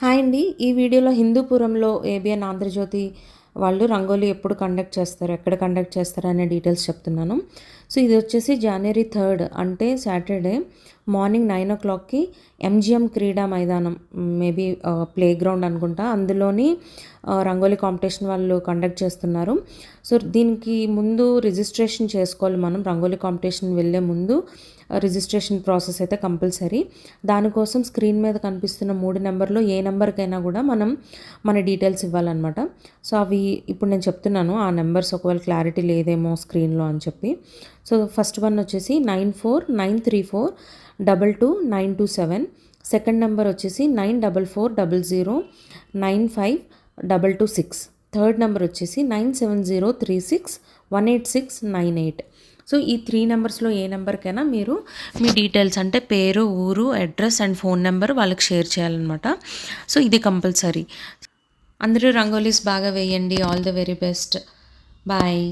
Hi అండి. ఈ వీడియోలో హిందూపురంలో ఏబిఎన్ ఆంధ్రజ్యోతి వాళ్ళు రంగోలీ ఎప్పుడు కండక్ట్ చేస్తారు, ఎక్కడ కండక్ట్ చేస్తారు అనే డీటెయిల్స్ చెప్తున్నాను. సో ఇది వచ్చేసి జనవరి 3 అంటే సాటర్డే మార్నింగ్ 9 o'clockకి ఎంజిఎం క్రీడా మైదానం, మేబీ ప్లే గ్రౌండ్ అనుకుంటా, అందులోని రంగోలీ కాంపిటీషన్ వాళ్ళు కండక్ట్ చేస్తున్నారు. సో దీనికి ముందు రిజిస్ట్రేషన్ చేసుకోవాలి. మనం రంగోలీ కాంపిటీషన్ వెళ్ళే ముందు రిజిస్ట్రేషన్ ప్రాసెస్ అయితే కంపల్సరీ. దానికోసం స్క్రీన్ మీద కనిపిస్తున్న 3 నెంబర్లో ఏ నెంబర్కైనా కూడా మనం మన డీటెయిల్స్ ఇవ్వాలన్నమాట. సో అవి ఇప్పుడు నేను చెప్తున్నాను. ఆ నెంబర్స్ ఒకవేళ క్లారిటీ లేదేమో స్క్రీన్లో అని చెప్పి. సో ఫస్ట్ వన్ వచ్చేసి 9493422927. సెకండ్ నెంబర్ వచ్చేసి 9440095226. థర్డ్ నెంబర్ వచ్చేసి 9703618698. సో ఈ 3 నెంబర్స్లో ఏ నెంబర్కైనా మీరు మీ డీటెయిల్స్ అంటే పేరు, ఊరు, అడ్రస్ అండ్ ఫోన్ నెంబర్ వాళ్ళకి షేర్ చేయాలన్నమాట. సో ఇది కంపల్సరీ. అందరూ రంగోలీస్ బాగా వేయండి. All the very best. Bye.